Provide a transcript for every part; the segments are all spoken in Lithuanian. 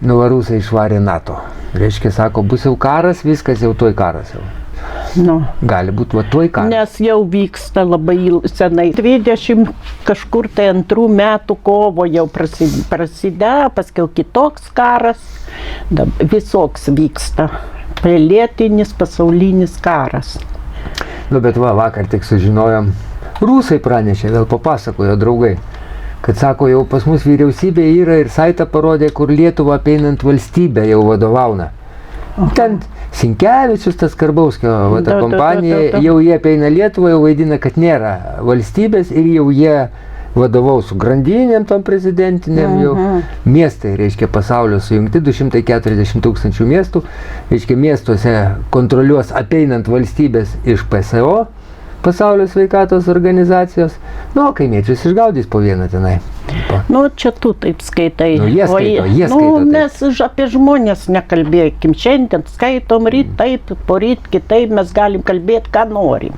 Nu, rusai išvarė NATO. Reiškia, sako, bus jau karas, viskas jau toj karas jau. Nu. Gali būti va toj karas. Nes jau vyksta labai senai. 20 kažkur tai 2 metų kovo jau prasidėjo, paskiau kitoks karas, visoks vyksta. Pilietinis pasaulinis karas. Nu, bet vakar tik sužinojom, rusai pranešė, vėl papasakojo draugai, kad sako, jau pas mus vyriausybė yra ir saitą parodė, kur Lietuvą apeinant valstybę jau vadovauna. Ten Sinkevičius, tas Karbauskio ta kompanija, jau jie apeina Lietuvą, jau vaidina, kad nėra valstybės ir jau jie vadovaus su grandinėm tom prezidentiniam jau. Miestai, reiškia, pasaulio sujungti, 240 000 miestų, reiškia, miestuose kontroliuos apeinant valstybės iš PSO, Pasaulio sveikatos organizacijos, nu, kaimiečius išgaudys po vieną tenai. Nu, čia tu taip skaitai. Nu, jie skaito, jie skaito. Nu, mes apie žmonės nekalbėkim. Šiandien skaitom, ryt taip, poryt kitaip, mes galim kalbėti, ką norim.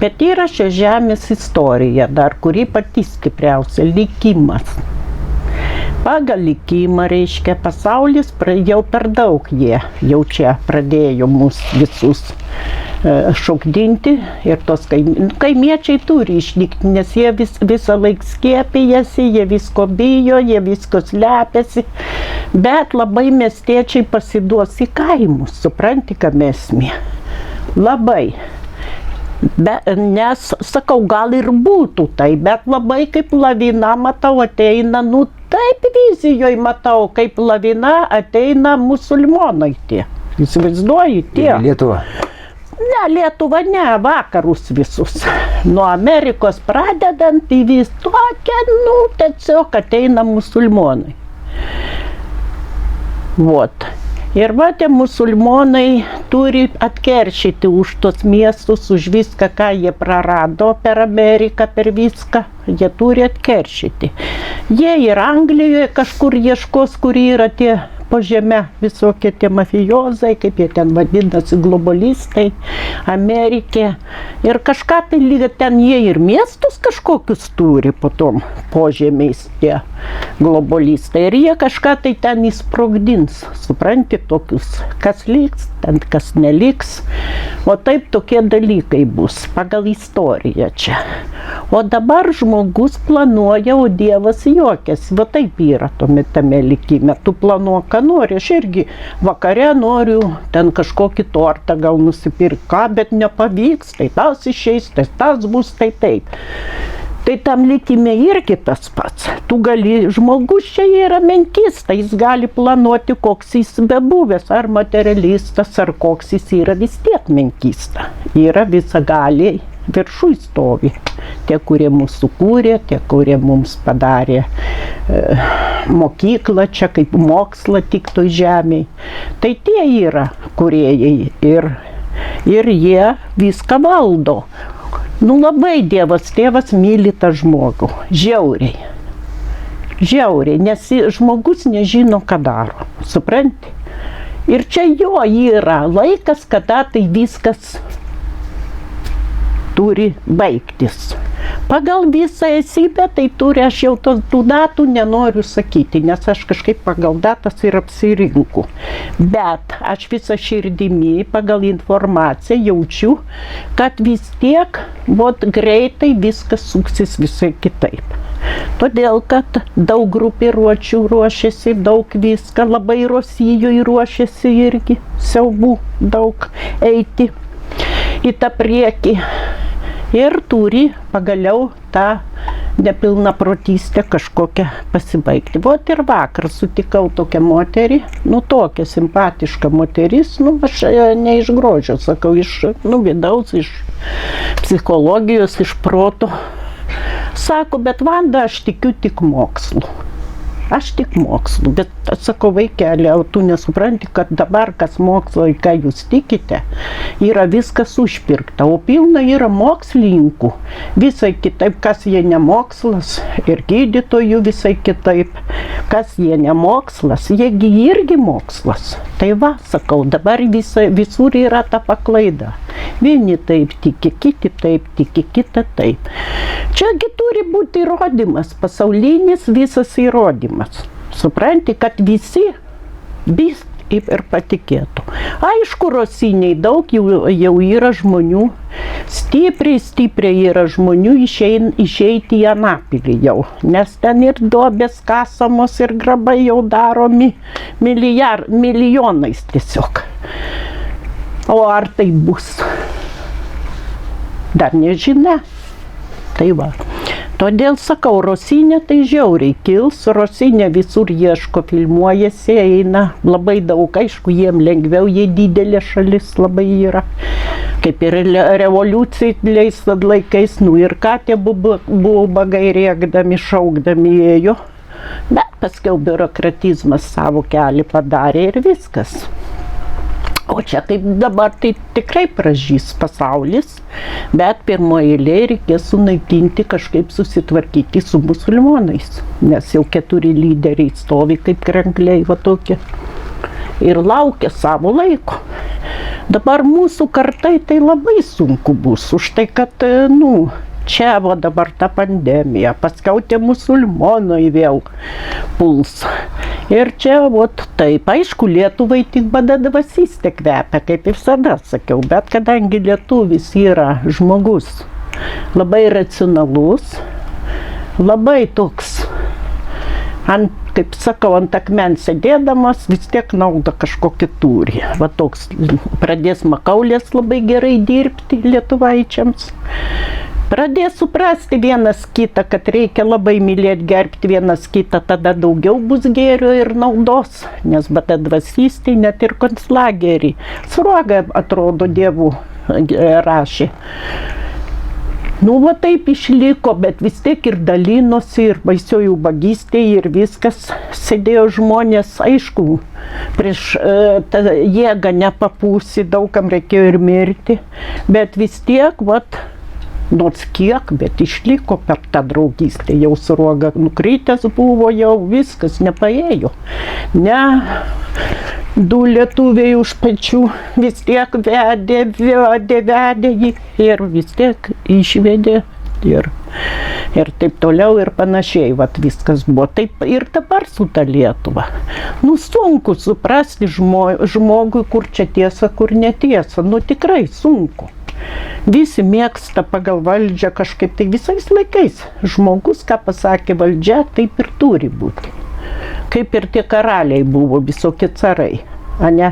Bet yra šio žemės istorija dar, kuri pati stipriausia, likimas. Pagal likimą, reiškia, pasaulis jau per daug jie jau čia pradėjo mus visus šokdinti ir tos kaimiečiai turi išlikti, nes jie visą laiką skiepijasi, jie visko bijo, jie visko slepiasi, bet labai miestiečiai pasiduos į kaimus, supranti, ką esmė. Labai. Nes, sakau, gal ir būtų tai, bet labai kaip lavina, matau, ateina, nu taip vizijoje matau, kaip lavina ateina musulmonai tie. Įsivaizduoji tie. Lietuva. Ne, Lietuva ne, vakarus visus. Nuo Amerikos pradedant į vis tokia, nu, tiesiog ateina musulmonai. Vot. Ir va, tie musulmonai turi atkeršyti už tos miestus, už viską, ką jie prarado per Ameriką, per viską. Jie turi atkeršyti. Jie ir Anglijoje kažkur ieškos, kur yra tie po žeme visokie tie mafijozai, kaip jie ten vadinasi, globalistai, Amerikė. Ir kažką tai lygiai ten jie ir miestus kažkokius turi po tom požemiais tie globalistai. Ir jie kažką tai ten įsprogdins, supranti, tokius, kas liks, ten kas neliks. O taip tokie dalykai bus pagal istoriją čia. O dabar žmogus planuoja, o Dievas juokiasi. Va taip yra tame likime. Tu planuok, ką nori. Aš irgi vakare noriu ten kažkokį tortą gal nusipirkt, bet nepavyks, tai tas išeis, tai tas bus, tai taip. Tai tam likime irgi tas pats. Tu gali, žmogus čia yra menkista, jis gali planuoti, koks jis bebuvęs, ar materialistas, ar koks jis yra, vis tiek menkista. Yra visagaliai, viršui stovi. Tie, kurie mūsų kūrė, tie, kurie mums padarė mokyklą, čia kaip mokslą tik toj žemėj. Tai tie yra kūrėjai ir jie viską valdo. Nu labai Dievas, tėvas myli tą žmogų. Žiauriai. Žiauriai, nes žmogus nežino, ką daro. Supranti? Ir čia jo yra laikas, kada tai viskas turi baigtis. Pagal visą esybę tai turi, aš jau tų datų nenoriu sakyti, nes aš kažkaip pagal datas ir apsirinku. Bet aš visą širdimi pagal informaciją jaučiu, kad vis tiek greitai viskas suksis visai kitaip. Todėl, kad daug grupiruočių ruošiasi, daug viską, labai Rosijoje ruošiasi irgi, siaubų daug eiti į tą priekį. Ir turi pagaliau tą nepilnaprotystę kažkokią pasibaigti. Vot ir vakar sutikau tokią moterį, nu tokia simpatiška moteris, nu aš ne iš grožio, sakau, iš vidaus, iš psichologijos, iš proto. Sako, bet Vanda, aš tikiu tik mokslu. Aš tik mokslu, bet sakau, vaikeli, tu nesupranti, kad dabar kas mokslo, į ką jūs tikite, yra viskas užpirkta, o pilna yra mokslininkų, visai kitaip, kas jie nemokslas, ir gydytojų visai kitaip, kas jie nemokslas, jiegi irgi mokslas. Tai va, sakau, dabar visur yra ta paklaida. Vieni taip tiki, kiti taip tiki, kita taip. Čiagi turi būti įrodymas, pasaulinis visas įrodymas. Supranti, kad visi Vis ir patikėtų. Aišku, Rosiniai daug jau yra žmonių, stipriai yra žmonių išeiti į Anapilį jau, nes ten ir duobės kasamos ir grabai jau daromi milijonais tiesiog. O ar tai bus? Dar nežinia. Tai va. Todėl sakau, Rosinė tai žiauriai kils, Rosinė visur ieško, filmuojasi, eina, labai daug, aišku, jiem lengviau, jie didelė šalis labai yra. Kaip ir revoliucijais laikais, ir ką tie buvo bagai rėkdami, šaukdami ėjo. Bet paskiau biurokratizmas savo kelią padarė ir viskas. O čia kaip dabar tai tikrai pražys pasaulis, bet pirmoje eilėje reikės sunaikinti, kažkaip susitvarkyti su musulmonais, nes jau 4 lyderiai stovi kaip krankliai va tokie ir laukia savo laiko. Dabar mūsų kartai tai labai sunku bus, už tai, kad, čia va dabar ta pandemija, paskiau tie musulmonai vėl puls. Ir čia, taip, aišku, Lietuvai tik badadvasystė kvepia, kaip visada sakiau, bet kadangi lietuvis yra žmogus labai racionalus, labai toks, kaip sakau, ant akmens sėdėdamas, vis tiek naudą kažkokį turi. Va toks pradės makaulės labai gerai dirbti lietuvaičiams. Pradės suprasti vienas kitą, kad reikia labai mylėti, gerbti vienas kitą, tada daugiau bus gėrio ir naudos, nes badadvasystė net ir konclagerį. Sruoga, atrodo, dievų rašė. Va taip išliko, bet vis tiek ir dalinosi, ir baisioji ubagystė, ir viskas. Sėdėjo žmonės, aišku, prieš tą jėgą nepapūsi, daugam reikėjo ir mirti, bet vis tiek, nors kiek, bet išliko per tą draugystę. Jau Sruoga nukritęs buvo, jau viskas nepaėjo. Ne, 2 lietuviai už pečių vis tiek vedė jį ir vis tiek išvedė ir taip toliau ir panašiai. Viskas buvo taip ir dabar su ta Lietuva. Sunku suprasti žmogui, kur čia tiesa, kur netiesa. Tikrai sunku. Visi mėgsta pagal valdžią kažkaip, tai visais laikais žmogus, ką pasakė valdžia, taip ir turi būti. Kaip ir tie karaliai buvo, visokie carai, ne,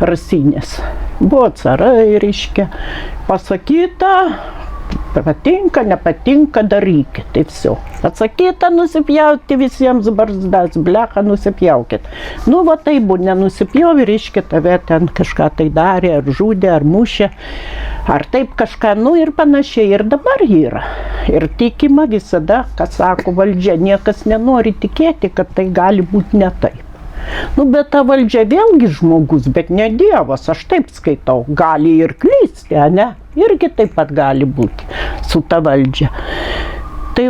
Rasinės. Buvo carai, reiškia, pasakyta, patinka, nepatinka, darykit, tai viso. Atsakyta, nusipjauti visiems barzdas, blecha, nusipjaukit. Tai buvo, nenusipjauvi, reiškia, tave ten kažką tai darė, ar žudė, ar mušė, ar taip kažką, ir panašiai. Ir dabar yra. Ir tikima visada, kas sako valdžia, niekas nenori tikėti, kad tai gali būti ne taip. Bet ta valdžia vėlgi žmogus, bet ne dievas, aš taip skaitau, gali ir klysti, ne? Irgi taip pat gali būti su ta valdžia. Tai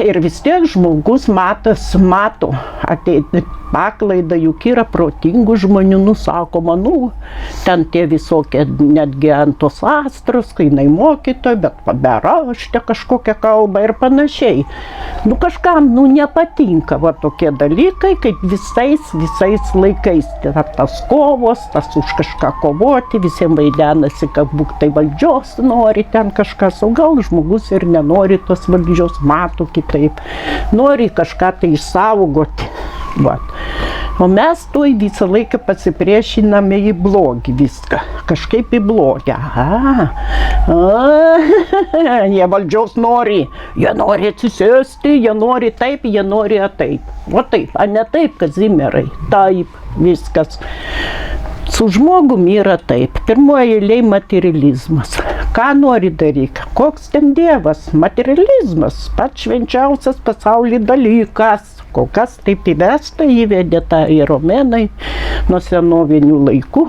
ir vis tiek žmogus mato, ateiti paklaidą, juk yra protingų žmonių, sakoma, ten tie visokie, netgi ant tos astros, kai jinai mokytoja, bet beraštė kažkokią kalbą ir panašiai. Kažkam, nepatinka tokie dalykai, kaip visais laikais. Tas kovos, tas už kažką kovoti, visiems vaidenasi, kad būk tai valdžios nori ten kažkas, o gal žmogus ir nenori tos valdžios, mato kitaip, nori kažką tai išsaugoti. O mes tuoj visą laiką pasipriešiname į blogį viską, kažkaip į blogį. Jie valdžios nori, jie nori atsisėsti, jie nori taip, jie nori taip. O taip, a ne taip, Kazimierai, taip, viskas. Su žmogum yra taip, pirmoje eilėje materializmas. Ką nori daryti, koks ten dievas, materializmas, pats švenčiausias pasaulyje dalykas. Kol kas taip įvesta, įvedė tą į romėnai nuo senovinių laikų.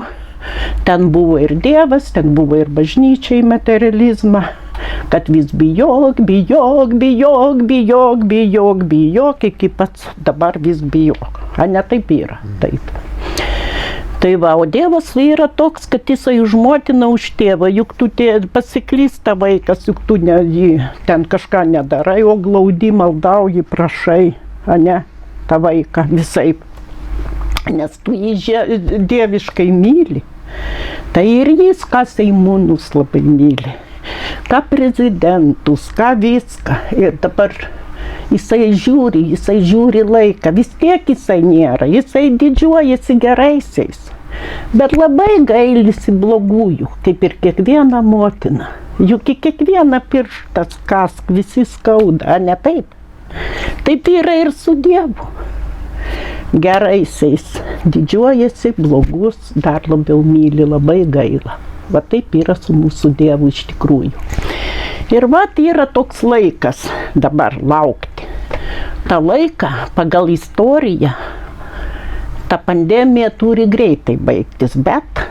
Ten buvo ir dievas, ten buvo ir bažnyčia į materializmą, kad vis bijok, iki pats dabar vis bijok. A ne taip yra, taip. Tai o Dievas yra toks, kad jisai už motiną, už tėvą, juk tu pasiklysta vaikas, juk tu ten kažką nedarai, o glaudi, maldauji, prašai, ne, tą vaiką visaip. nes tu jį dieviškai myli. Tai ir jis, ką seimūnus labai myli, ką prezidentus, ką viską. Ir dabar jisai žiūri laiką, vis tiek jisai nėra, jisai didžiuojasi geraisiais. Bet labai gailisi blogųjų, kaip ir kiekviena motina. Juk į kiekvieną pirštą kask, visi skauda, ne taip? Taip yra ir su Dievu. Geraisiais didžiuojasi, blogus dar labiau myli, labai gaila. Va taip yra su mūsų Dievu iš tikrųjų. Ir va yra toks laikas dabar laukti. Ta laiką pagal istoriją, ta pandemija turi greitai baigtis, bet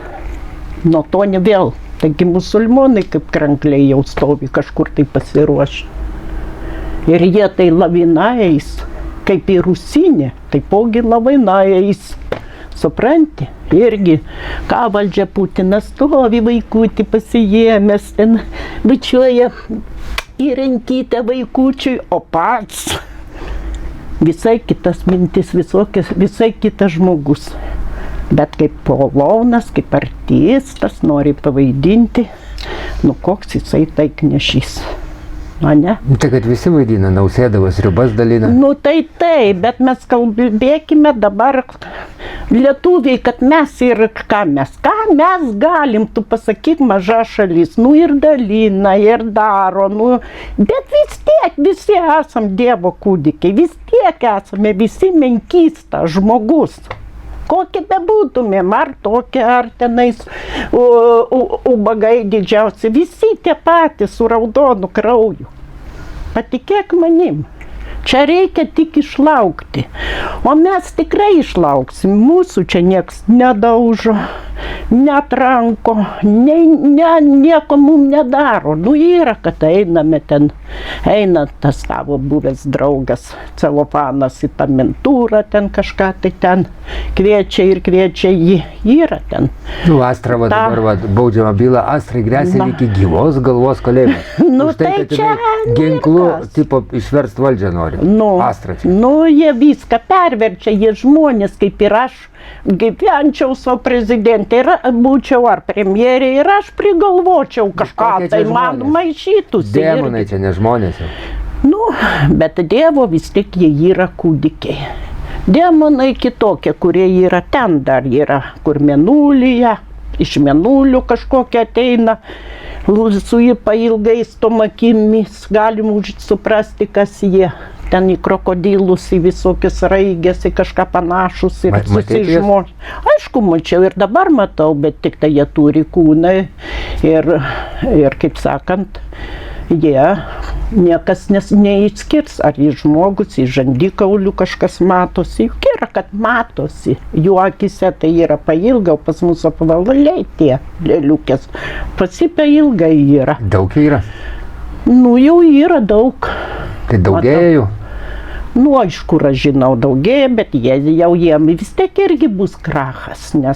nuo to ne vėl. Taigi musulmonai kaip krankliai jau stovi kažkur tai pasiruošę. Ir jie tai lavina eis, kaip į Rusinę, taipogi lavina eis. Supranti? Irgi, ką valdžia Putinas stovi vaikutį pasijėmęs, ten bučiuoja į rankytę vaikučiui, o pats visai kitas mintis, visai kitas žmogus. Bet kaip polonas, kaip artistas nori pavaidinti, nu koks jisai taiknešys. Na ne? Tai kad visi vaidina, Nausėdavas ribas dalina. Nu tai taip, bet mes kalbėkime dabar lietuviai, kad mes ir ką mes galim, tu pasakyk, maža šalis, nu ir dalina, ir daro, nu, bet vis tiek visi esam Dievo kūdikiai, vis tiek esame visi menkysta žmogus. Kokie bebūtumėm, ar tokie, ar tenais ubagai didžiausi, visi tie patys su raudonu krauju. Patikėk manim, čia reikia tik išlaukti, o mes tikrai išlauksim, mūsų čia nieks nedaužo, netranko, nieko mum nedaro. Nu yra, kad einame ten, eina tas tavo buvęs draugas Celofanas į tą mentūrą, ten kažką tai ten kviečia jį, yra ten. Nu, Astra dabar baudžiama byla, Astrai gresia iki gyvos galvos kalėjimas. Nu už tai, tai kad čia ginklu tipo išverst valdžią nori. Astra čia. Nu, jie viską perverčia, jie žmonės kaip ir aš. Gyvenčiau savo prezidentė ir būčiau ar premjerė ir aš prigalvočiau kažką, tai man maišytųsi. Demonai čia, ne žmonės jau. Nu, bet Dievo vis tik jie yra kūdikiai. Demonai kitokie, kurie yra ten dar yra, kur mėnulyje, iš mėnulio kažkokie ateina, su jį pailgais tom akimis, galim suprasti, kas jie. Ten į krokodilus, į visokius raigės, į kažką panašus ir susižmonės. Aišku, mačiau ir dabar matau, bet tik tai jie turi kūną ir kaip sakant, jie niekas neįskirs, ar į žmogus, į žandikaulių kažkas matosi. Juk yra, kad matosi. Jų akise tai yra pailga, o pas mus apvalaliai tie lėliukės. Pasipia ilgai yra. Daug yra? Nu, jau yra daug. Tai daugėja jų? Nu, aišku, aš žinau daugėja, bet jiem vis tiek irgi bus krachas, nes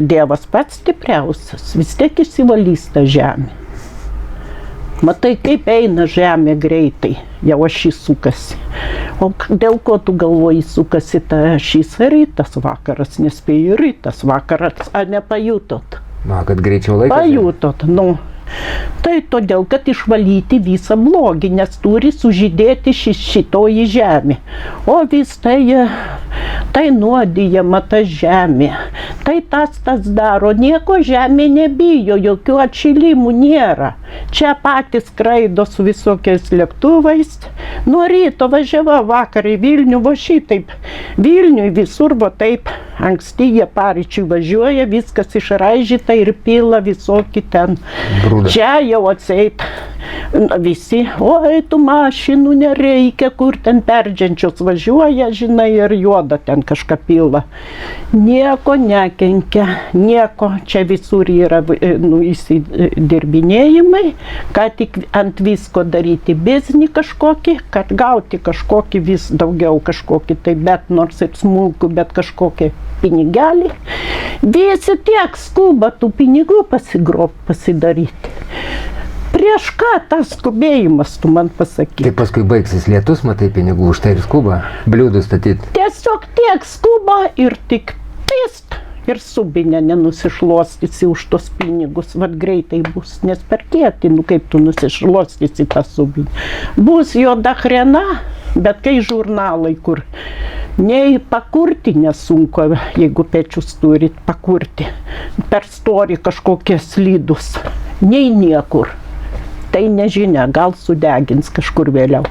Dievas pats stipriausias, vis tiek išsivalys tą žemę. Matai, kaip eina žemė greitai, jau šis sukasi. O dėl ko tu galvoji sukasi šis rytas vakaras, nespėjai rytas vakaras, ar nepajutot? Na, kad greičiau laikas. Pajutot, nu. Tai todėl, kad išvalyti visą blogį, nes turi sužydėti šitoji žemė. O vis tai nuodijama ta žemė, tai tas daro, nieko žemė nebijo, jokių atšilimų nėra. Čia patys skraido su visokiais lėktuvais. Nuo ryto važiavo vakar į Vilnių, va šitaip. Vilniui visur, va taip, anksti jie paryčiui važiuoja, viskas išraižyta ir pila visokį ten. Brūda. Čia jau atseit visi, oi, tų mašinų nereikia, kur ten perdžiančios važiuoja, žinai, ir juoda ten kažką pila. Nieko nekenkia, nieko, čia visur yra įsidirbinėjimai, kad tik ant visko daryti biznį kažkokį, kad gauti kažkokį vis daugiau kažkokį, tai bet nors ir smulkų, bet kažkokį pinigelį. Visi tiek skuba tų pinigų pasidaryti. Prieš ką tas skubėjimas, tu man pasakyk. Tai paskui baigsis lietus, matai, pinigų už tai ir skuba, bliūdų statyti. Tiesiog tiek skuba ir tik pist. Ir subinė nenusišluostysi už tos pinigus, vat greitai bus, nes per kietį, nu kaip tu nusišluostysi tą subinę. Bus jo dachrena, bet kai žurnalai, kur nei pakurti nesunku, jeigu pečius turit pakurti, per storį kažkokie slidus, nei niekur. Tai nežinia, gal sudegins kažkur vėliau.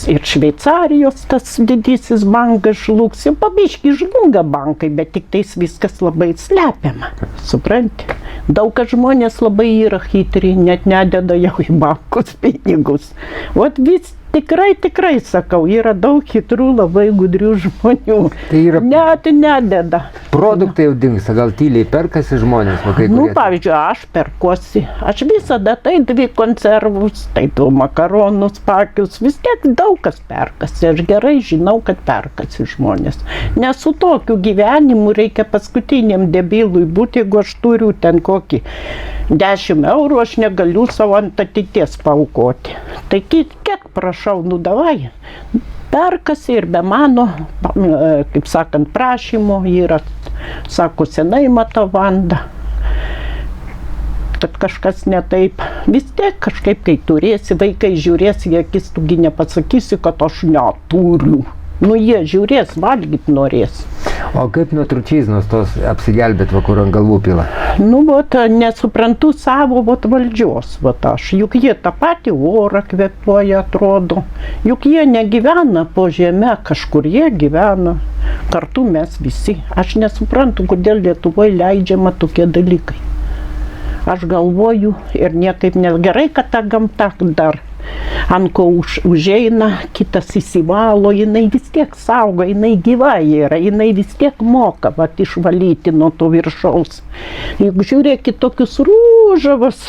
Ir Šveicarijos tas didysis bankas žlugs, jau pabiški žlunga bankai, bet tik tais viskas labai slepiama, supranti? Daug kas žmonės labai yra hitri, net nededa jau į bankus pinigus. Vat vis tikrai sakau, yra daug hitrų, labai gudrių žmonių. Tai yra Net nededa. produktai jau dingsta, gal tyliai perkasi žmonės, va kai Nu, kurie. pavyzdžiui, aš perkuosi. Aš visada tai 2 konservus, tai 2 makaronus, pakius, vis tiek daug kas perkasi. Aš gerai žinau, kad perkasi žmonės. Nes su tokiu gyvenimu reikia paskutiniam debilui būti, jeigu aš turiu ten kokį 10 eurų, aš negaliu savo ant ateities paaukoti. Tai kiek prašau, nu davai. Perkasi ir be mano, kaip sakant, prašymo yra, sako, senai matau Vanda, kad kažkas ne taip. Vis tiek kažkaip, kai turėsi, vaikai žiūrės į akis, tugi nepasakysi, kad aš neturiu. Nu, jie žiūrės, valgyt norės. O kaip nuo tručiznos tos apsigelbėt, va kur ant galvų pila? Nu, vat, nesuprantu savo vat, valdžios, vat aš. Juk jie tą patį orą kvėpuoja, atrodo. Juk jie negyvena po žemę, kažkur jie gyvena. Kartu mes visi. Aš nesuprantu, kodėl Lietuvoje leidžiama tokie dalykai. Aš galvoju ir niekaip negerai, kad ta gamta dar ant ko užeina, kitas įsivalo, jinai vis tiek saugo, jinai gyva yra, jinai vis tiek moka vat, išvalyti nuo to viršaus. Juk žiūrėkit, tokius rūžavus,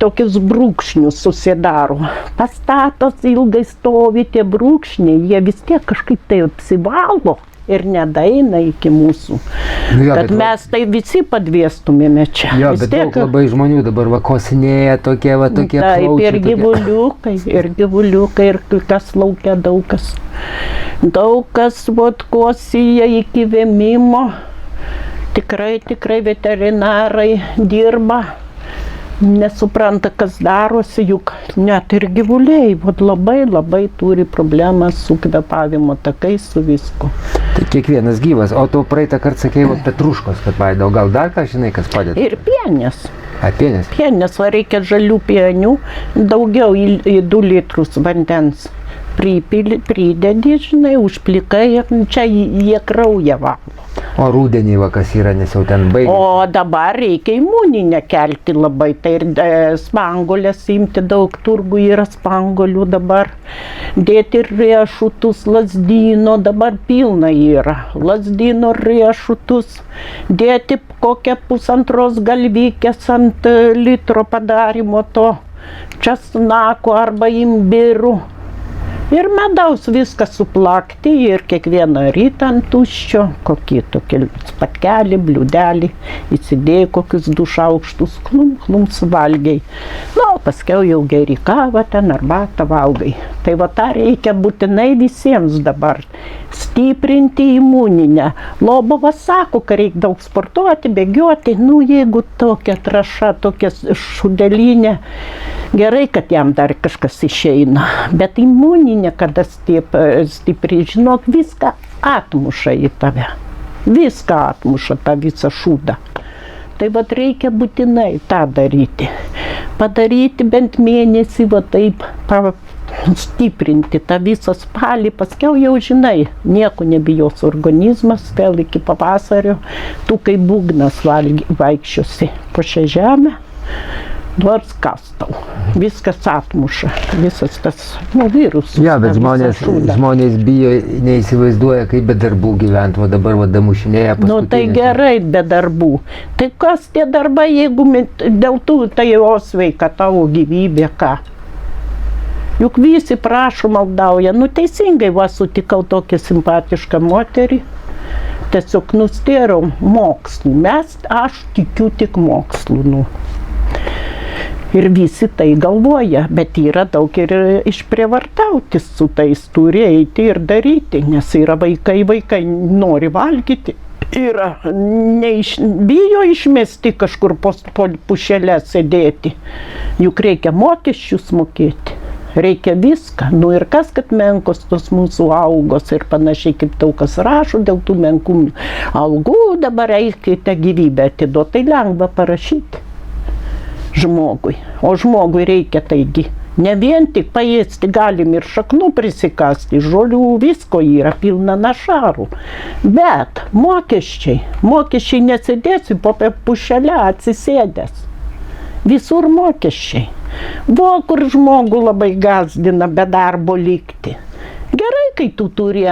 tokius brūkšnius susidaro. Pastatos ilgai stovi tie brūkšniai, jie vis tiek kažkaip tai apsivalo ir nedaeina iki mūsų. Nu jo, Kad bet mes tai visi padviestumėme čia. Jo, Vis bet tiek- daug labai žmonių dabar va kosinėja tokie, va tokie Taip, plaučiai, ir gyvuliukai, ir kas laukia daug kas. Daug kas vot kosija iki vėmimo. Tikrai veterinarai dirba. Nesupranta, kas darosi, juk net ir gyvuliai vot labai turi problemą su kvėpavimo takais, su visku. Tai kiekvienas gyvas. O tu praeitą kartą sakei, va petruškos, kad paėdau. Gal dar ką žinai, kas padeda? Ir pienės. Apienės. Pienės, va reikia žalių pienių, daugiau į 2 litrus vandens. Pridedi, žinai, užplikai ir čia jie kraują valo. O rūdienį va kas yra, nes jau ten baigė. O dabar reikia imuninę kelti labai, tai ir spangolės imti, daug turgų yra spangolių dabar. Dėti riešutus, lazdyno, dabar pilna yra. Lazdyno riešutus, dėti kokią 1,5 galvykės ant litro padarimo to česnako arba imbirų. Ir medaus viską suplakti ir kiekvieną rytą ant tuščio, kokį tokį spatkelį, bliūdelį, įsidėjai kokius 2 šaukštus, klum suvalgiai. Na, paskiau jau geri kavą ten arbatą valgai. Tai va tą reikia būtinai visiems dabar. Stiprinti imuninę. Lobovas sako, kad reikia daug sportuoti, bėgioti. Nu, jeigu tokia traša, tokia šudelinė, gerai, kad jam dar kažkas išeina. Bet imuninė, kada stipri, žinok, viską atmuša į tave. Viską atmuša tą visą šūdą. Tai vat reikia būtinai tą daryti. Padaryti bent mėnesį, va taip, stiprinti tą visą spalį, paskiau jau žinai, nieko nebijos organizmas, vėl iki pavasario, tu kaip būgnas vaikščiosi po šią žemę, nors kas tau, viskas atmuša, visas tas, virusas. Ja, bet žmonės bijo, neįsivaizduoja, kaip be darbų gyventi, o dabar damušinėja paskutinį. Nu tai gerai be darbų. Tai kas tie darbai, jeigu dėl tų, tai jo sveika tavo gyvybė, ką? Juk visi prašo, maldauja. Nu teisingai, va sutikau tokią simpatišką moterį. Tiesiog nustėriau mokslų. Aš tikiu tik mokslų. Nu. Ir visi tai galvoja, bet yra daug ir išprievartauti su tais, turi eiti ir daryti, nes yra vaikai nori valgyti. Yra, bijo išmesti kažkur po pušelę sėdėti, juk reikia mokesčius mokėti, reikia viską. Nu ir kas, kad menkos tos mūsų algos ir panašiai, kaip daug kas rašo, dėl tų menkų algų dabar eikite gyvybę atiduoti, tai lengva parašyti žmogui, o žmogui reikia taigi. Ne vien tik paėsti galim ir šaknų prisikasti, žolių, visko yra pilna našarų. Bet mokesčiai nesėdėsi po pušelę atsisėdęs. Visur mokesčiai. Buvo, kur žmogų labai gazdina be darbo likti. Gerai, kai tu turi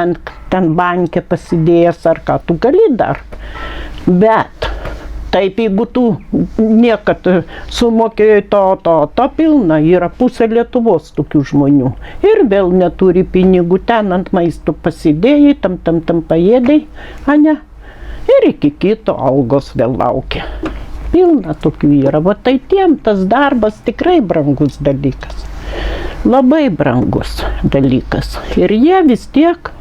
ten banke pasidėjęs ar ką, tu gali dar. Bet taip, jeigu tu niekad sumokėjai to pilna, yra pusė Lietuvos tokių žmonių. Ir vėl neturi pinigų, ten ant maisto pasidėjai, tam paėdai, ane? Ir iki kito algos vėl laukia. Pilna tokių yra, va tai tiem tas darbas tikrai brangus dalykas. Labai brangus dalykas. Ir jie vis tiek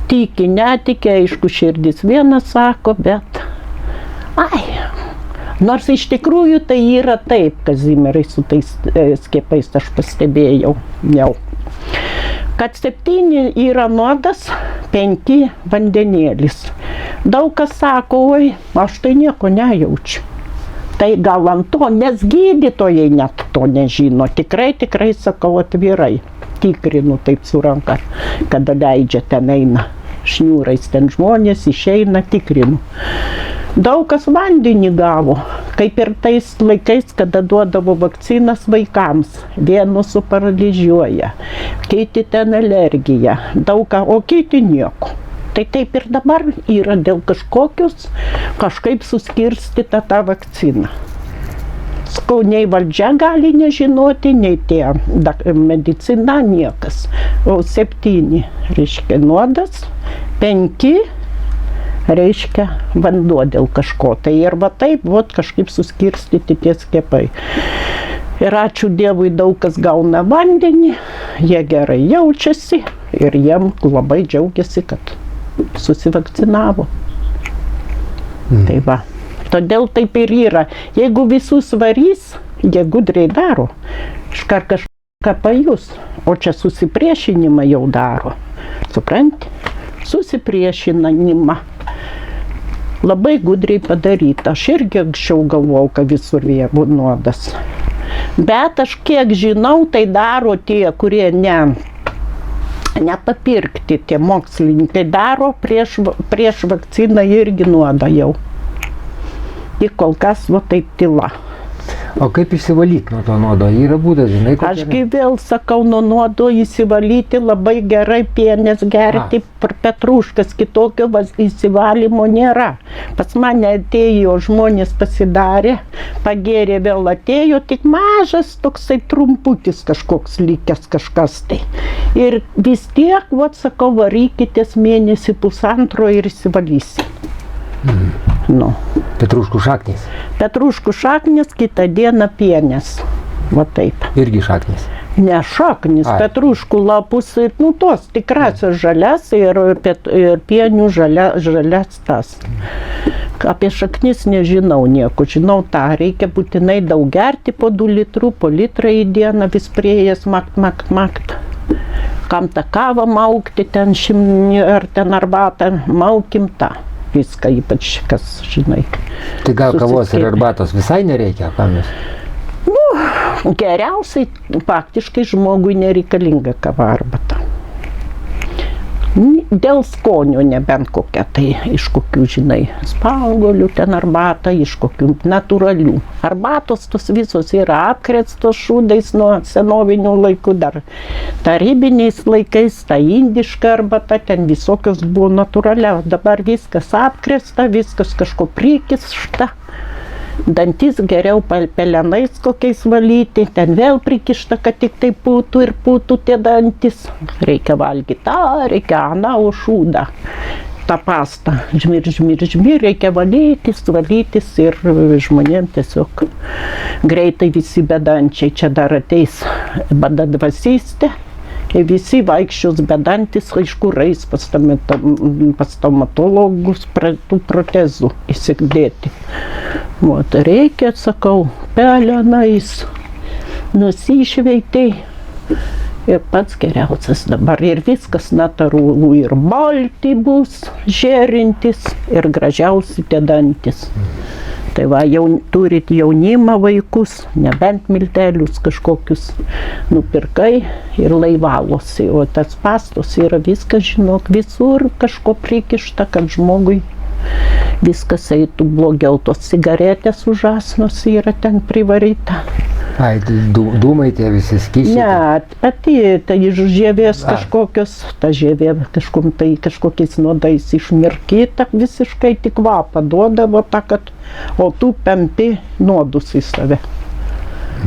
tiki, netiki, aišku, širdis vienas sako, bet nors iš tikrųjų tai yra taip, Kazimierai, su tais skiepais aš pastebėjau jau, kad 7 yra nuodas, 5 vandenėlis. Daug kas sako, oi, aš tai nieko nejaučiu. Tai gal ant to, nes gydytojai net to nežino. Tikrai sakau atvirai, tikrinu taip su ranka, kada leidžia ten eina. Šniūrais ten žmonės išeina, tikrinu. Daug kas vandenį gavo, kaip ir tais laikais, kada duodavo vakcinas vaikams. Vienus suparalyžiuoja, kiti ten alergija, daug ką, o kiti nieko. Tai taip ir dabar yra dėl kažkaip suskirstyta tą vakciną. Sakau, nei valdžia gali nežinoti, nei tie medicina, niekas. O 7, reiškia, nuodas, 5, reiškia, vanduo dėl kažko. Tai ir va taip, kažkaip suskirstyti tie skiepai. Ir ačiū Dievui, daug kas gauna vandenį, jie gerai jaučiasi ir jiem labai džiaugiasi, kad susivakcinavo. Tai va. Todėl taip ir yra. Jeigu visus varys, jie gudriai daro, iškart kažką pajus, o čia susipriešinimą jau daro. Supranti? Susipriešinimą. Labai gudriai padaryta. Aš irgi anksčiau galvojau, kad visur nuodas. Bet aš kiek žinau, tai daro tie, kurie nepapirkti, tie mokslininkai daro prieš vakciną irgi nuodą jau. Tik kol kas taip tyla. O kaip išsivalyti nuo to nuodo? Yra būdas, žinai, kokia? Ašgi vėl sakau, nuo nuodo įsivalyti labai gerai pienės gerti, petruškas, kitokio įsivalymo nėra. Pas mane atėjo, žmonės pasidarė, pagėrė, vėl atėjo, tik mažas toksai trumputis kažkoks likęs kažkas tai. Ir vis tiek, sakau, varykitės mėnesį pusantro ir įsivalysi. Nu. Petruškų šaknis. Petruškų šaknis, kitą dieną pienės. Va taip. Irgi šaknis. Ne šaknis, petruškų lapus, tos tikrasios žalias ir pienių žalias tas. Apie šaknis nežinau nieko, žinau tą, reikia būtinai daug gerti po 2 litrų, po litrą į dieną vis prieėjęs makt. Kam tą kavą maukti, ar ten arbatą, maukim tą. Viską, ypač kas, žinai. Tai gal kavos ir arbatos visai nereikia, kam jūs? Geriausiai faktiškai žmogui nereikalinga kava arbata. Dėl skonio nebent kokia, tai iš kokių, žinai, spanguolių ten arbata, iš kokių natūralių. Arbatos tos visos yra apkrėstos šūdais nuo senovinių laikų, dar tarybiniais laikais, ta indiška arbata, ten visokios buvo natūralia. Dabar viskas apkrėsta, viskas kažko prikišta. Dantis geriau pelenais kokiais valyti, ten vėl prikišta, kad tik tai pūtų ir pūtų tie dantis. Reikia valgyti tą, reikia aną, o šūdą. tą pastą. Žmir, reikia valytis ir žmonėm tiesiog greitai visi bedančiai. Čia dar ateis badadvasystė. Visi vaikščios bedantis, aiškurais pas stomatologus tų protezų įsidėti. Reikia, sakau, pelenais, nusišveitai ir pats geriausias dabar. Ir viskas natūralu, ir balti bus, žėrintis, ir gražiausi tie dantis. Tai va, jau turit jaunimą vaikus, nebent miltelius kažkokius nupirkai ir laivalosi. O tas pastos yra viskas, žinok, visur kažko prikišta, kad žmogui viskas eitų blogiau. Tos cigaretės užasnos yra ten privaryta. Ai, dūmai tie visi skysčiai? Ne, pati, tai iš žievės kažkokios, ta žievė kažkokiais nuodais išmirkyta, visiškai tik kvapą duodavo tą, kad, o tu pempi nuodus į save.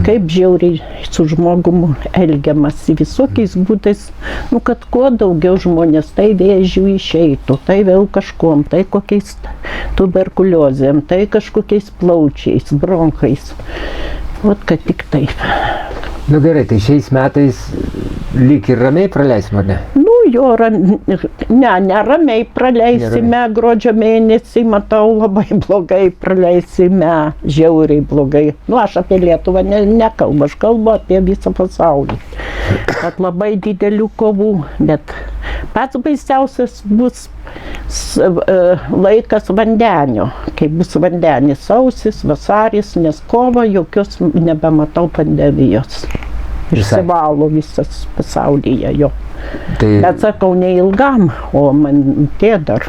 Kaip žiauriai su žmogumu elgiamasi visokiais būdais, kad kuo daugiau žmonės tai vėžių išeitų, tai vėl kažkuom, tai kokiais tuberkuliozėm, tai kažkokiais plaučiais, bronchais. Ot, kad tik taip. Nu gerai, tai šiais metais lyg ir ramiai praleisim, ar ne? Neramiai praleisime, gruodžio mėnesį, matau, labai blogai praleisime, žiauriai blogai. Aš apie Lietuvą nekalbu, aš kalbu apie visą pasaulį. Kad labai didelių kovų, bet pats baisiausias bus laikas vandenio, kai bus vandenis, sausis, vasaris, nes kovo jokios nebematau pandemijos. Išsivalo visas pasaulyje jo. Bet sakau, neilgam, o man tie dar.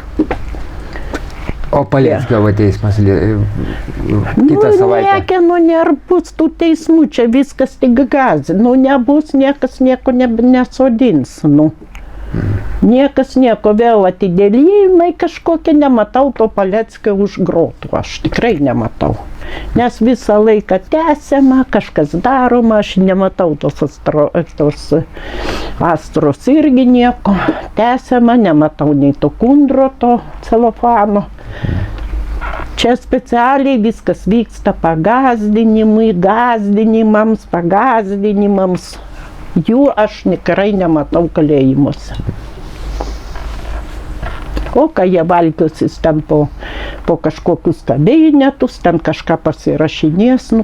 O Paleckio teismas kitą savaitę? Niekieno nebus tų teismų, čia viskas tik gazi. Nebus, niekas nieko nesodins. Niekas nieko, vėl atidėlimai kažkokie, nematau to Paleckio už grotų, aš tikrai nematau. Nes visą laiką tęsiama, kažkas daroma, aš nematau tos astros irgi nieko, tęsiama, nematau nei to kundro, to celofano. Čia specialiai viskas vyksta pagazdinimams. Jų aš tikrai nematau kalėjimuose. O kai jie valgiosis ten po kažkokius kabinetus, ten kažką pasirašinės,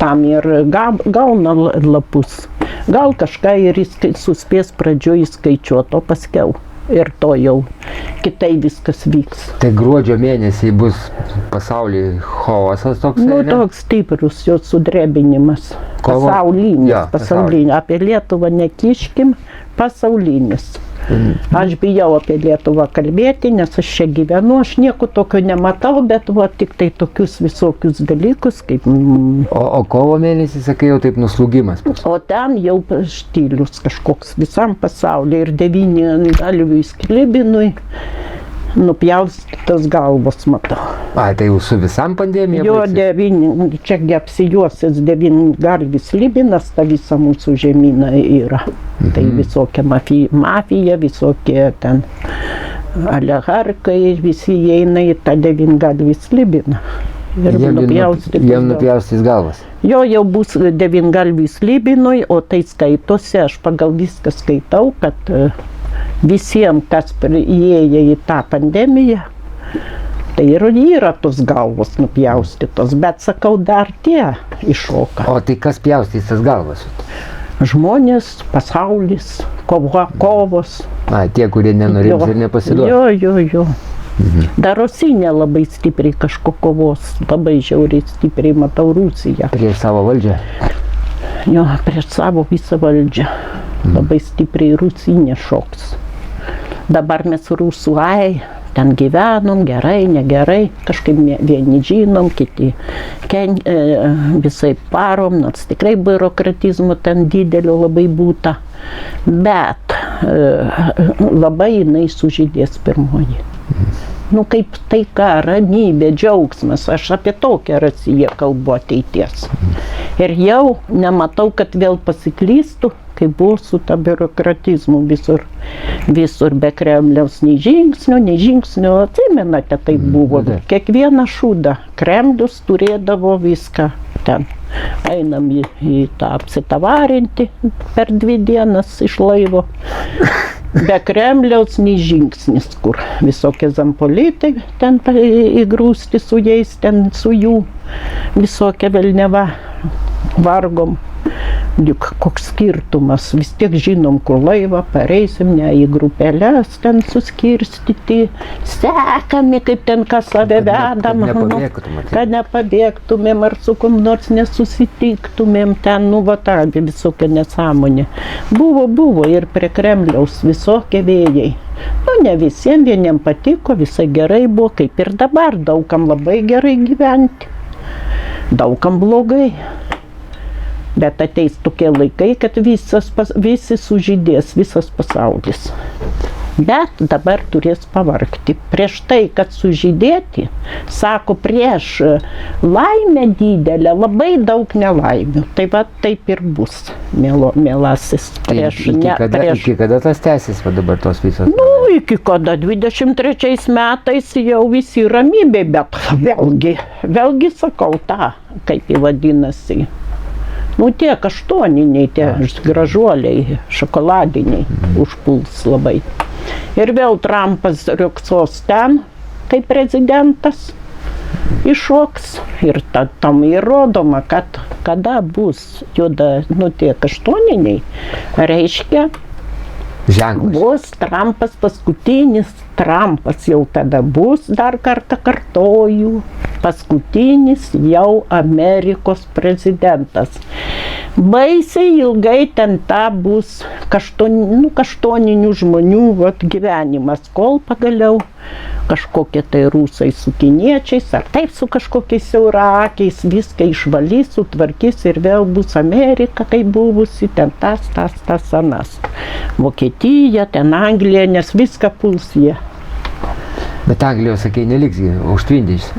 tam ir gauna lapus. Gal kažką ir suspės pradžioj įskaičiuoti, o paskiau. Ir to jau kitai viskas vyks. Tai gruodžio mėnesį bus pasaulyje chaosas toks? Toks stiprus jo sudrebinimas. Pasaulinis. Apie Lietuvą nekiškim, pasaulinis. Aš bijau apie Lietuvą kalbėti, nes aš čia gyvenu, aš nieko tokio nematau, bet tik tai tokius visokius dalykus kaip... O kovo mėnesį, sakai, jau taip nuslūgimas? O ten jau štilius kažkoks visam pasaulyje ir 9 galviui sklibinui nupjaustytas galvos matau. Tai jau su visam pandemija? Jo, čiagi apsijuosęs 9 galvis slibinas, ta visa mūsų žemyna yra. Tai visokia mafija, visokie ten oligarkai, visi įeina į tą 9 galvį slibiną. Jiem nupjaustys galvas? Jo, jau bus 9 galvį slibinui, o tai skaitosi, aš pagal viską skaitau, kad visiems, kas įėjo į tą pandemiją, tai yra tos galvos nupjaustytos, bet sakau, dar tie iššoka. O tai kas pjaustys tas galvas? Žmonės, pasaulis, kovos. Tie, kurie nenorims ir nepasiduos. Jo. Darosi nelabai stipriai kažko kovos, labai žiauriai stipriai matau Rusiją. Prieš savo valdžią? Jo, prieš savo visą valdžią. Labai stipriai Rusija šoks. Dabar mes rusų, ten gyvenom, gerai, negerai, kažkaip vieni žinom, kiti visai parom, nors tikrai biurokratizmo ten didelio labai būta, bet labai jinai sužydės pirmoji. nu kaip taika, ramybė, džiaugsmas. Aš apie tokią Rusiją kalbu ateities. Ir jau nematau, kad vėl pasiklystų, kai buvo su ta biurokratizmu visur be Kremliaus nei žingsnių, atsimenate, tai buvo. Kiekvieną šūdą Kremlius turėdavo viską ten. Einam į tą apsitavarinti per 2 dienas iš laivo. Be Kremliaus nei žingsnis, kur visokie zampolitai ten įgrūsti su jais, ten su jų visokia velneva vargom. Juk koks skirtumas, vis tiek žinom, kur laivą pareisim, ne į grupelės ten suskirstyti, sekami, kaip ten kas save vedam, kad nepabėgtumėm ar su kom nors nesusitiktumėm, ten ta visokia nesąmonė. Buvo ir prie Kremliaus visokie vėjai. Ne visiems, vieniem patiko, visai gerai buvo, kaip ir dabar, daugam labai gerai gyventi, daugam blogai. Bet ateis tokie laikai, kad visi sužydės, visas pasaulis. Bet dabar turės pavargti. Prieš tai, kad sužydėti, sako, prieš laimę didelę labai daug nelaimių. Tai va taip ir bus, mielasis. Iki kada tas tęsis dabar tos visos? Iki kada 23 metais jau visi ramybė, bet vėlgi sakau tą, kaip jį vadinasi. Tiek 8, tie gražuoliai, šokoladiniai, užpuls labai. Ir vėl Trumpas rioksos ten, kaip prezidentas, iššoks. Ir tam įrodoma, kad kada bus juoda, tiek 8, reiškia, ženklas. Bus Trumpas, paskutinis Trumpas jau tada bus, dar kartą kartoju, paskutinis jau Amerikos prezidentas. Baisiai ilgai ten bus kaštoninių žmonių gyvenimas, kol pagaliau kažkokie tai rusai su kiniečiais, ar taip su kažkokiais siauraakiais, viską išvalys, sutvarkys ir vėl bus Amerika, kaip buvusi, ten tas anas. Vokietija, ten Anglija, nes viską puls jie. Bet Anglijos, sakai, neliks, užtvindys.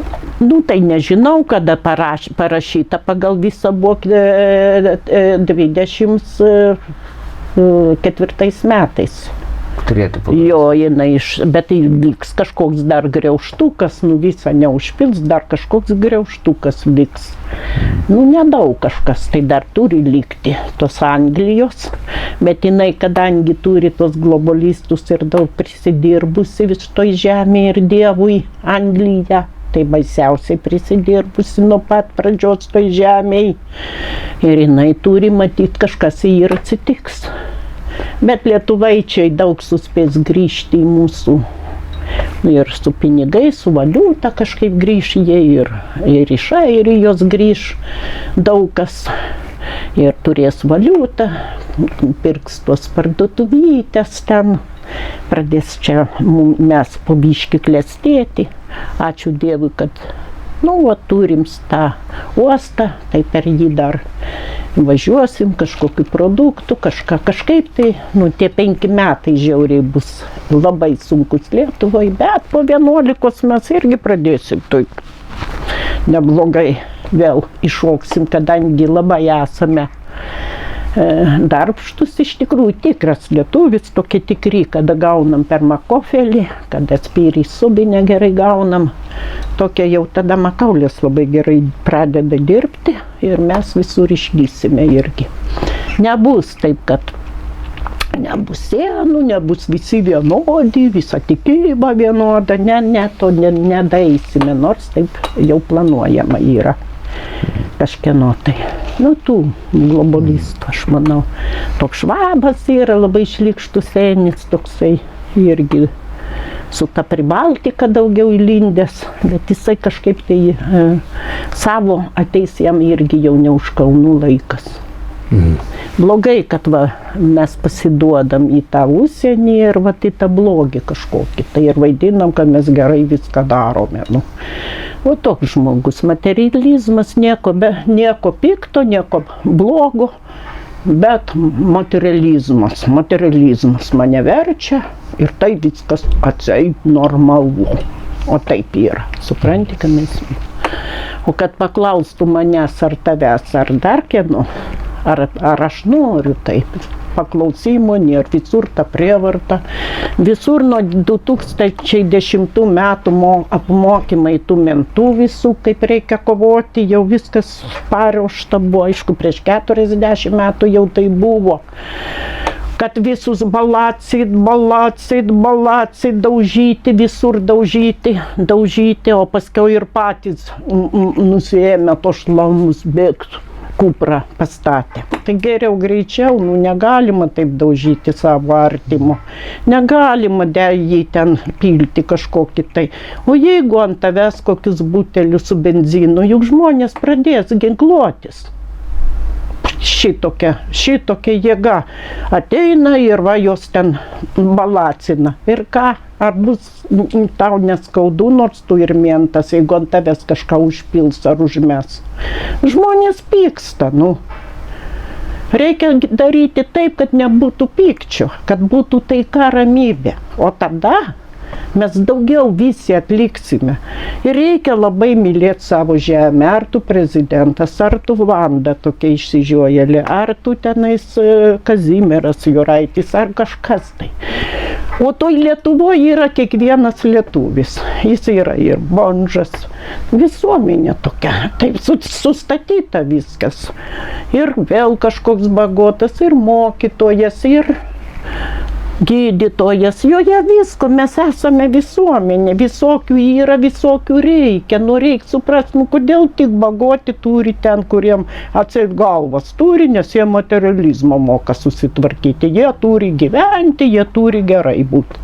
Tai nežinau, kada parašyta pagal visą buvo 24 metais. Turėtų pagal. Jo, bet tai liks kažkoks dar griauštukas, visą neužpils, dar kažkoks griauštukas liks. Nedaug kažkas, tai dar turi likti tos Anglijos, bet jinai, kadangi turi tos globalistus ir daug prisidirbusi vis toj žemėje ir Dievui, Anglija, tai baisiausiai prisidirbusi nuo pat pradžios toj žemėje. Ir jinai turi matyti, kažkas ir atsitiks. Bet lietuvaičiai daug suspės grįžti į mūsų. Ir su pinigais, su valiuta kažkaip grįž jie ir iš Airijos grįž daug kas. Ir turės valiutą, pirks tos parduotuvytės ten. Pradės čia mes po biškį klestėti. Ačiū Dievui, kad turim tą uostą, tai per jį dar važiuosim, kažkokių produktų, kažkaip tai, tie 5 metai žiauriai bus labai sunkus Lietuvai, bet po 11 mes irgi pradėsim taip neblogai vėl iššoksim, kadangi labai esame darbštus, iš tikrųjų tikras lietuvis, tokie tikri, kada gaunam per Makofelį, kada spyrį subinę gerai gaunam, tokie jau tada Makaulės labai gerai pradeda dirbti ir mes visur išlysime irgi. Nebus taip, kad nebus sienų, nebus visi vienodi, visa tikyba vienoda, to nedaeisime, nors taip jau planuojama yra. Kažkieno tai, tų globalistų, aš manau. Toks Švabas yra labai šlykštus senis, toksai irgi su ta Pribaltika daugiau įlindęs, bet jisai kažkaip tai savo ateis jam irgi jau ne už kalnų laikas. Blogai, kad mes pasiduodam į tą užsienį ir į tą blogį kažkokį. Tai ir vaidinam, kad mes gerai viską darome. O toks žmogus, materializmas, nieko pikto, nieko blogo, bet materializmas mane verčia ir tai viskas atseit normalu. O taip yra, supranti, kad mes. O kad paklaustų manęs ar tavęs, ar dar kieno, ar aš noriu taip. Paklausimo nėra, visur ta prievarta. Visur nuo 2010 metų apmokymai tų mentų visų, kaip reikia kovoti, jau viskas paruošta buvo, aišku, prieš 40 metų jau tai buvo. Kad visus balacit, daužyti, visur daužyti, o paskiau ir patys nusiėmė to šlamus bėgti. Kuprą pastatė. Tai geriau greičiau, negalima taip daužyti savo artimo. Negalima jį ten pilti kažkokį tai. O jeigu ant tavęs kokius butelius su benzinu, juk žmonės pradės ginkluotis. Šitokia jėga ateina ir va jos ten balacina. Ir ką? Ar bus tau neskaudu, nors tu ir mentas, jeigu ant tavęs kažką užpils ar užmes. Žmonės pyksta, Reikia daryti taip, kad nebūtų pykčio, kad būtų taika ramybė. O tada mes daugiau visi atliksime. Ir reikia labai mylėti savo žemę. Ar tu prezidentas, ar tu Vanda tokia išsižiojėlė, ar tu tenais Kazimieras Juraitis, ar kažkas tai. O toj Lietuvoje yra kiekvienas lietuvis. Jis yra ir bonžas. Visuomenė tokia. Taip sustatyta viskas. Ir vėl kažkoks bagotas, ir mokytojas, ir gydytojas, joje visko, mes esame visuomenė, visokių yra, visokių reikia, reikia suprasti, kodėl tik bagoti turi ten, kuriem atseit galvas turi, nes jie materializmo moka susitvarkyti, jie turi gyventi, jie turi gerai būti.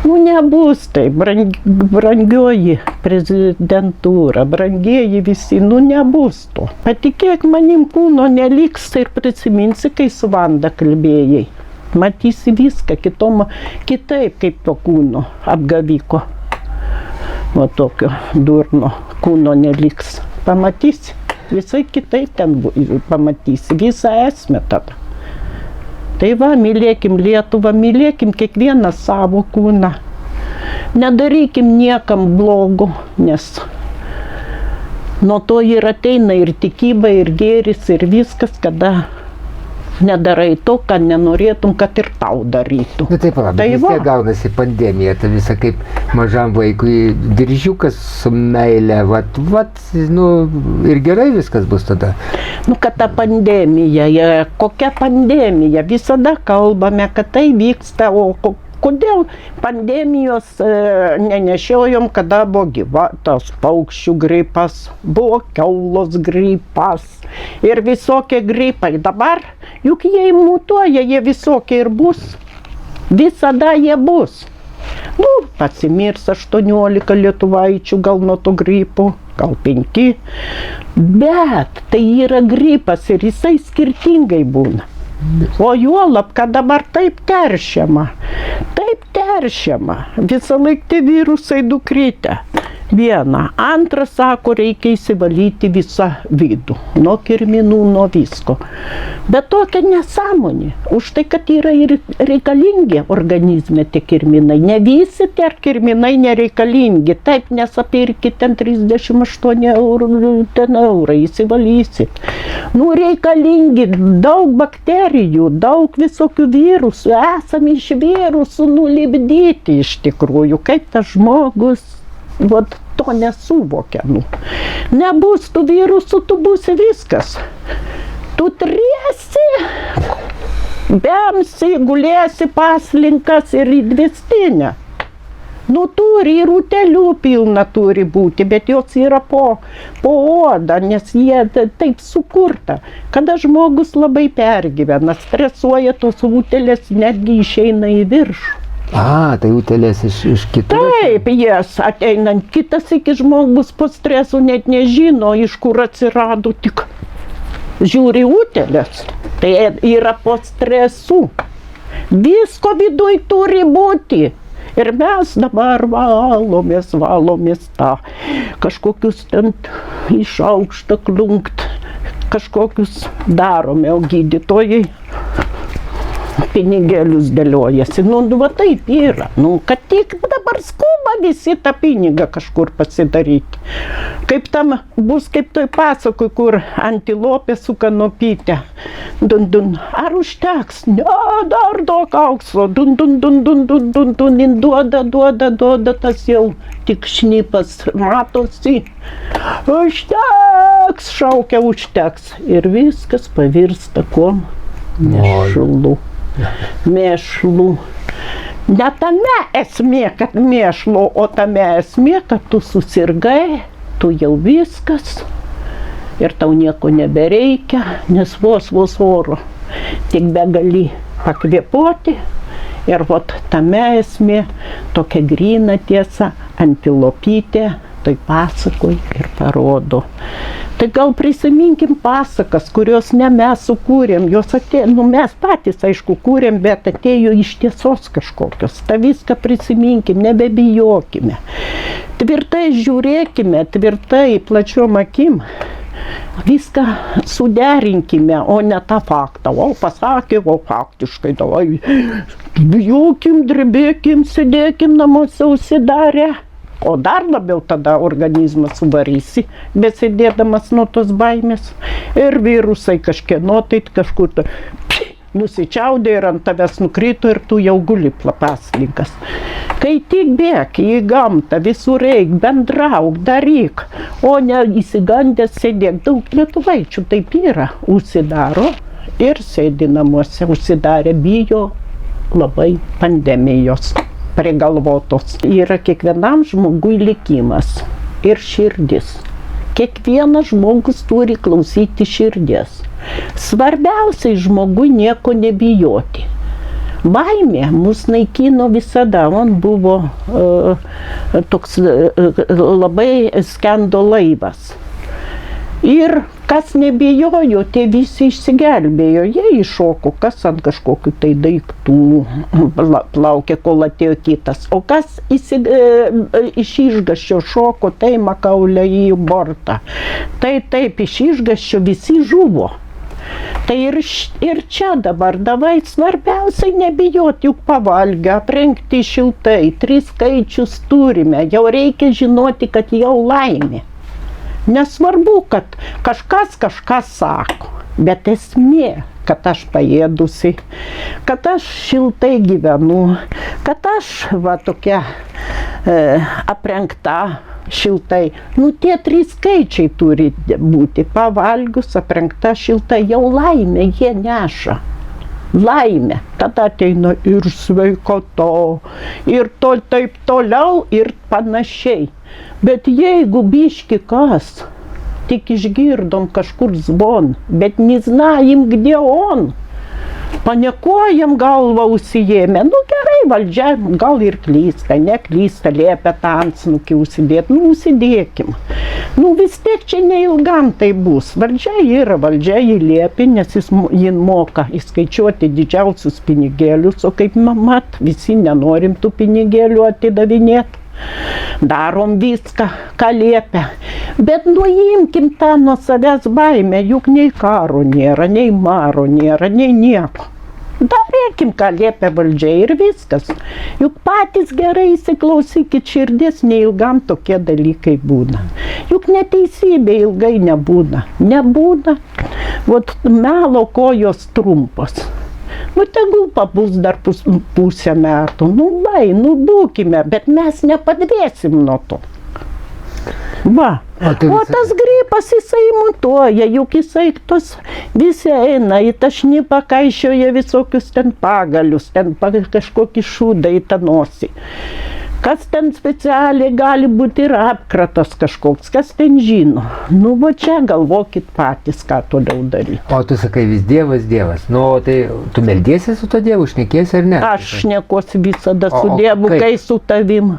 Nebus tai, brangioji prezidentūra, brangieji visi, nebus to. Patikėk manim, kūno neliks ir prisiminsi, kai su Vanda kalbėjai. Matysi viską kitaip kaip to kūno apgaviko. Va tokio durno kūno neliks. Pamatysi, visai kitaip ten pamatysi, visą esmę tada. Tai va, mylėkim Lietuvą, mylėkim kiekvieną savo kūną. Nedarykim niekam blogo, nes nuo to ir ateina ir tikyba, ir gėris, ir viskas, kada nedarai to, kad nenorėtum, kad ir tau darytų. Taip, vis tiek gaunasi pandemija, ta visa kaip mažam vaikui diržiukas su meile, ir gerai viskas bus tada. Kad ta pandemija, kokia pandemija, visada kalbame, kad tai vyksta, o kodėl pandemijos nenešiojom, kada buvo gyvatos paukščių gripas, buvo kiaulos gripas ir visokie gripai. Dabar juk jie mutuoja, jie visokie ir bus. Visada jie bus. Pasimirs 18 lietuvaičių gal nuo to gripo, gal 5. Bet tai yra gripas ir jisai skirtingai būna. O juolab, kad dabar taip teršiama, visą laik tie virusai dukrytę. Viena. Antra, sako, reikia įsivalyti visą vidų, nuo kirminų, nuo visko. Bet tokia nesąmonė, už tai, kad yra ir reikalingi organizme tie kirminai. Ne visi tie kirminai nereikalingi, taip nesapirkit ten 38 eurų, įsivalysit. Reikalingi daug bakterijų, daug visokių virusų, esame iš virusų nulipdyti iš tikrųjų, kaip tas žmogus to nesuvokia. Nebus tų virusų, tu būsi viskas. Tu triesi, bemsi, gulėsi paslinkas ir į dvestinę. Turi ir utelių pilna turi būti, bet jos yra po odą, nes jie taip sukurta. Kada žmogus labai pergyvena, stresuoja, tos utelės netgi išeina į viršų. Tai utelės iš kitų? Taip, jas ateinant. Kitas iki žmogus po streso net nežino, iš kur atsirado, tik žiūri utelės. Tai yra po stresu. Visko viduj turi būti. Ir mes dabar valomės tą kažkokius ten iš aukštą klunkt, kažkokius darome, o gydytojai pinigėlius dėliojasi. Nu, va taip yra. Nu, kad tik dabar skuba visi tą pinigą kažkur pasidaryti. Kaip tam bus, kaip toj pasakoj, kur antilopė su kanopyte. Dun, dun. Ar užteks? Ne, dar daug aukso. Dun, dun, dun, dun, dun, dun, dun. Jin duoda, tas jau tik šnipas matosi. Užteks, šaukia, užteks. Ir viskas pavirsta kuom? Mėšlu. Mėšlu. Ne tame esmė, kad mėšlo, o tame esmė, kad tu susirgai, tu jau viskas ir tau nieko nebereikia, nes vos oro tik begali pakvėpuoti. Ir vot tame esmė, tokia gryna tiesa, antilopytė tai pasakoj ir parodo. Tai gal prisiminkim pasakas, kurios ne mes sukūrėm, jos atėjo, nu mes patys aišku kūrėm, bet atėjo iš tiesos kažkokios. Ta viską prisiminkim, nebebijokime. Tvirtai žiūrėkime, tvirtai plačiom akim. Viską suderinkime, o ne tą faktą. O pasakė, o faktiškai, davai, bijokim, drebėkim, sėdėkim namuose užsidarę. O dar labiau tada organizmą suvarysi, besėdėdamas nuo tos baimės. Ir virusai kažkieno tai kažkur nusičiaudė ir ant tavęs nukrito ir tu jau guli paslinkas. Kai tik bėk į gamtą, visur eik, bendrauk, daryk, o ne įsigandęs sėdėk. Daug lietuvaičių taip yra, užsidaro ir sėdi namuose, užsidarę, bijo labai pandemijos prigalvotos. Yra kiekvienam žmogui likimas ir širdis. Kiekvienas žmogus turi klausyti širdies. Svarbiausiai žmogui nieko nebijoti. Baimė mus naikino visada. Man buvo toks labai skendo laivas. Ir kas nebijojo, tie visi išsigelbėjo. Jie iššoko, kas ant kažkokių tai daiktų plaukė, kol atėjo kitas. O kas iš išgąsčio šoko, tai makaulė į bortą. Tai taip, iš išgąsčio visi žuvo. Tai ir čia dabar davai svarbiausiai nebijoti, juk pavalgę, aprengti šiltai, 3 skaičius turime, jau reikia žinoti, kad jau laimė. Nesvarbu, kad kažkas kažką sako, bet esmė, kad aš paėdusi, kad aš šiltai gyvenu, kad aš va tokia aprengta šiltai. Nu, tie 3 skaičiai turi būti. Pavalgius, aprengta šiltai, jau laimė jie neša. Laimė. Tada ateina ir sveikata, ir taip toliau, ir panašiai. Bet jeigu biški kas, tik išgirdom kažkur zvon, bet neznaim, где он, panikuojam, galvą užsijėmę. Nu gerai, valdžia gal ir klysta, neklysta, liepia tą antsnukį užsidėti. Nu užsidėkim. Nu vis tiek čia neilgam tai bus. Valdžia yra, valdžia jį liepia, nes jį moka įskaičiuoti didžiausius pinigėlius, o kaip mat, visi nenorim tų pinigėlių atidavinėti. Darom viską, ką liepia. Bet nuimkim tą nuo savęs baimę, juk nei karo nėra, nei maro nėra, nei nieko. Darėkim, ką liepia valdžia ir viskas. Juk patys gerai įsiklausykit širdies, neilgam tokie dalykai būna. Juk neteisybė ilgai nebūna. Nebūna. Vot melo kojos trumpos. Nu, tegul pabus dar pusę metų. Nu, būkime, bet mes nepadvėsim nuo to. Va. O tas gripas jisai mutuoja, juk jisai tos visi eina į tą šnipą, kaišioja visokius ten pagalius, ten kažkokį šūdą į tą nosį. Kas ten specialiai gali būti ir apkratas kažkoks, kas ten žino. Nu, va čia galvokit patys, ką toliau daryti. O tu sakai vis Dievas. Nu, tai tu meldiesi su to Dievu, šnekiesi ar ne? Aš šnekuosi visada su Dievu, kai su tavim.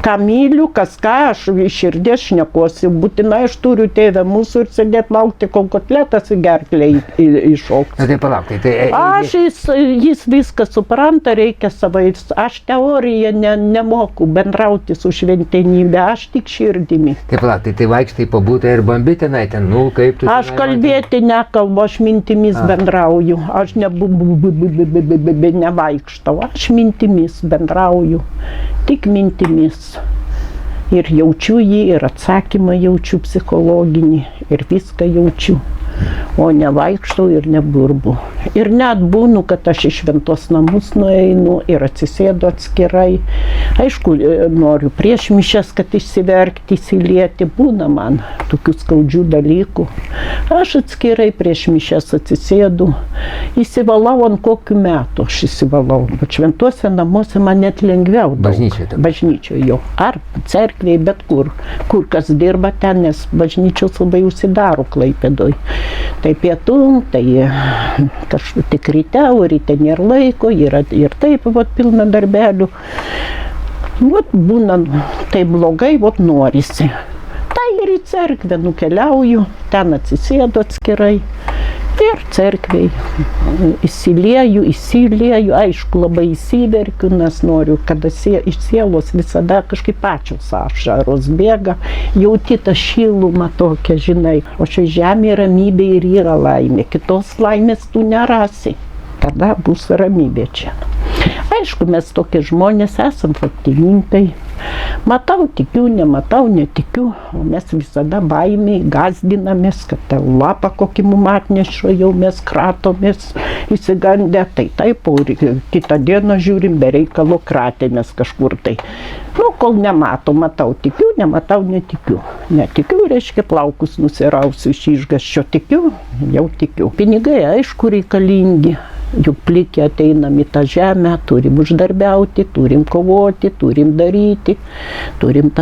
ką myliu, kas ką, aš iš širdies šnekuosi. Būtinai aš turiu tėvę mūsų ir sėdėti laukti, kol kotletas į gerklę iššoks. Na tai palauk, Jis viską supranta, reikia savais. Aš teoriją nemoku bendrauti su šventenybė, aš tik širdimi. Tai palauk, tai vaikštai pabūtą ir bambi tenai ten, nu kaip tu... Aš kalbėti nekalbu, aš mintimis bendrauju. Aš nevaikštau, aš mintimis bendrauju. Tik mintimis. Ir jaučiu jį, ir atsakymą jaučiu psichologinį, ir viską jaučiu. O nevaikštau ir neburbu. Ir net būnu, kad aš į šventos namus nueinu ir atsisėdu atskirai. Aišku, noriu prieš mišias, kad išsiverkti, įsilieti. Būna man tokių skaudžių dalykų. Aš atskirai prieš mišias atsisėdu. Įsivalau ant kokių metų aš įsivalau. Bet šventuose namuose man net lengviau. Bažnyčioje jau. Ar cerkvėje, bet kur. Kur kas dirba ten, nes bažnyčios labai užsidaro Klaipėdoj. Tai pietum, tai kažkaip tik ryte, o ryte nėra laiko, yra ir taip pilna darbelių. Būna tai blogai, norisi. Tai ir į cerkvę nukeliauju, ten atsisėdu atskirai. Ir cerkviai įsilieju, aišku, labai įsiverkiu, nes noriu, kada iš sielos visada kažkaip pačios ašaros bėga, jauti tą šilumą tokią, žinai, o šiai žemė ramybė ir yra laimė, kitos laimės tu nerasi, kada bus ramybė čia. Aišku, mes tokie žmonės esam faktininkai. Matau, tikiu, nematau, netikiu, o mes visada baimiai gazdinamės, kad lapą kokį mum atnešo, jau mes kratomės įsigandę, tai taip, o kitą dieną žiūrim, be reikalo kratėmės kažkur tai. Kol nemato, matau, tikiu, nematau, netikiu. Netikiu, reiškia, plaukus nusirausiu iš išgąsčio, tikiu, jau tikiu. Pinigai, aišku, reikalingi. Juk plikę ateinam į tą žemę, turim uždarbiauti, turim kovoti, turim daryti, turim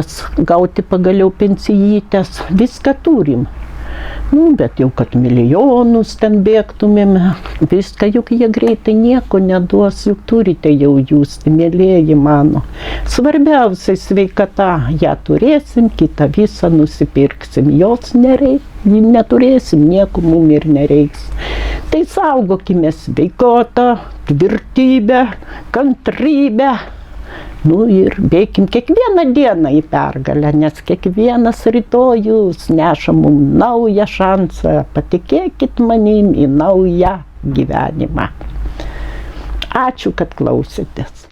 gauti pagaliau pensijytes, viską turim. Bet jau kad milijonus ten bėgtumėm, viską juk jie greitai nieko neduos, juk turite jau jūs, mielieji mano. Svarbiausia sveikata, ją turėsim, kitą visą nusipirksim, jos nereikia. Neturėsim, nieko mum ir nereiks. Tai saugokime sveikotą, tvirtybę, kantrybę. Ir bėkim kiekvieną dieną į pergalę, nes kiekvienas rytojus neša mum naują šansą. Patikėkit manim į naują gyvenimą. Ačiū, kad klausėtės.